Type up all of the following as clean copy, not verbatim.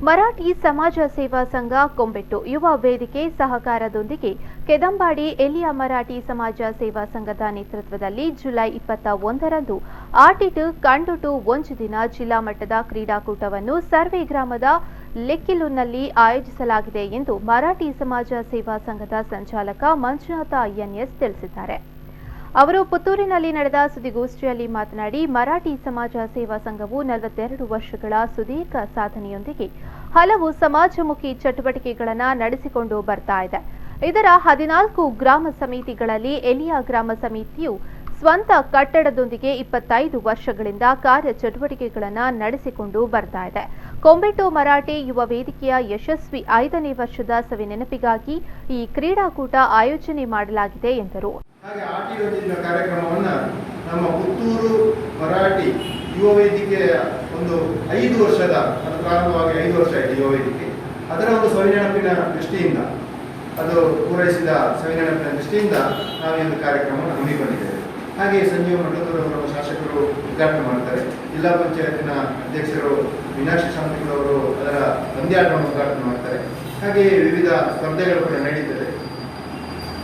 ಮರಾಠಿ ಸಮಾಜ ಸೇವಾ ಸಂಘ ಕೊಂಬೆಟ್ಟು ಯುವ ವೇದಿಕೆ ಸಹಕಾರದೊಂದಿಗೆ ಕೆದಂಬಾಡಿ ಎಲಿಯ ಮರಾಠಿ ಸಮಾಜ ಸೇವಾ ಸಂಘದ ನೇತೃತ್ವದಲ್ಲಿ ಜುಲೈ 21ರಂದು ಆಟಿಟು ಕಂಡುಟು ಒಂದು ದಿನ ಜಿಲ್ಲಾ ಮಟ್ಟದ ಕ್ರೀಡಾಕೂಟವನ್ನು ಸರ್ವೆ ಗ್ರಾಮದ ಲೆಕ್ಕಿಲುನಲ್ಲಿ ಆಯೋಜಿಸಲಾಗಿದೆ ಎಂದು ಮರಾಠಿ ಸಮಾಜ ಸೇವಾ ಸಂಘದ ಸಂಚಾಲಕ ಮಂಜುನಾಥ ಎನ್ಎಸ್ ತಿಳಿಸಿದ್ದಾರೆ. ಅವರು ಪುತ್ತೂರಿನಲ್ಲಿ ನಡೆದ ಸುದ್ದಿಗೋಷ್ಠಿಯಲ್ಲಿ ಮಾತನಾಡಿ, ಮರಾಠಿ ಸಮಾಜ ಸೇವಾ ಸಂಘವು 42 ವರ್ಷಗಳ ಸುದೀರ್ಘ ಸಾಧನೆಯೊಂದಿಗೆ ಹಲವು ಸಮಾಜಮುಖಿ ಚಟುವಟಿಕೆಗಳನ್ನು ನಡೆಸಿಕೊಂಡು ಬರ್ತಾ ಇದೆ. ಇದರ 14 ಗ್ರಾಮ ಸಮಿತಿಗಳಲ್ಲಿ ಎಲಿಯ ಗ್ರಾಮ ಸಮಿತಿಯು ಸ್ವಂತ ಕಟ್ಟಡದೊಂದಿಗೆ 25 ವರ್ಷಗಳಿಂದ ಕಾರ್ಯಚಟುವಟಿಕೆಗಳನ್ನು ನಡೆಸಿಕೊಂಡು ಬರ್ತಾ ಇದೆ. ಕೊಂಬೆಟ್ಟು ಮರಾಠಿ ಯುವ ವೇದಿಕೆಯ ಯಶಸ್ವಿ 5ನೇ ವರ್ಷದ ಸವಿನೆನಪಿಗಾಗಿ ಈ ಕ್ರೀಡಾಕೂಟ ಆಯೋಜನೆ ಮಾಡಲಾಗಿದೆ ಎಂದರು. ಹಾಗೆ ಆಟಿರೋದಿನ ಕಾರ್ಯಕ್ರಮವನ್ನು ನಮ್ಮ ಪುತ್ತೂರು ಮರಾಠಿ ಯುವ ವೇದಿಕೆಯ ಒಂದು 5 ವರ್ಷದ ಅದು ಪ್ರಾರಂಭವಾಗಿ 5 ವರ್ಷ ಆಯಿತು ಯುವ ವೇದಿಕೆ. ಅದರ ಒಂದು ಸವಿನೆನಪಿನ ದೃಷ್ಟಿಯಿಂದ ಅದು ಪೂರೈಸಿದ ಸವಿನೆನಪಿನ ದೃಷ್ಟಿಯಿಂದ ನಾವು ಈ ಒಂದು ಕಾರ್ಯಕ್ರಮವನ್ನು ಹಮ್ಮಿಕೊಂಡಿದ್ದೇವೆ. ಹಾಗೆ ಸಂಜೀವ ಮಠದವರು ಶಾಸಕರು ಉದ್ಘಾಟನೆ ಮಾಡ್ತಾರೆ. ಜಿಲ್ಲಾ ಪಂಚಾಯತಿನ ಅಧ್ಯಕ್ಷರು ಮೀನಾಕ್ಷಿ ಶಾಂತಿಗಳವರು ಅದರ ಪಂದ್ಯಾಟವನ್ನು ಉದ್ಘಾಟನೆ ಮಾಡ್ತಾರೆ. ಹಾಗೆಯೇ ವಿವಿಧ ಸ್ಪರ್ಧೆಗಳು ಕೂಡ ನಡೀತದೆ.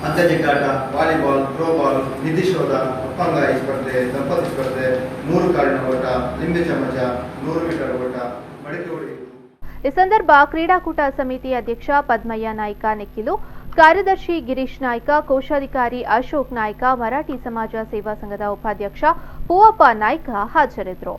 ಅಂತರ್ಜಿಗಾಟ, ವಾಲಿಬಾಲ್, ಥ್ರೋಬಾಲ್, ನಿಧಿ ಶೋಧ, ಅಪ್ಪಂಗಾಯಿ ಸ್ಪರ್ಧೆ, ದಂಪತಿ ಸ್ಪರ್ಧೆ, 3 ಕಾಲಿನ ಓಟ, ಲಿಂಬೆ ಚಮಚ, 100 ಮೀಟರ್ ಓಟ, ಮಡಿಕೆ ಹೊಡೆಯುವುದು. ಈ ಸಂದರ್ಭ ಕ್ರೀಡಾಕೂಟ ಸಮಿತಿ ಅಧ್ಯಕ್ಷ ಪದ್ಮಯ್ಯ ನಾಯ್ಕ ನೆಕ್ಕಿಲು, ಕಾರ್ಯದರ್ಶಿ ಗಿರೀಶ್ ನಾಯ್ಕ, ಕೋಶಾಧಿಕಾರಿ ಅಶೋಕ್ ನಾಯ್ಕ, ಮರಾಠಿ ಸಮಾಜ ಸೇವಾ ಸಂಘದ ಉಪಾಧ್ಯಕ್ಷ ಪೂವಪ್ಪ ನಾಯ್ಕ ಹಾಜರಿದ್ದರು.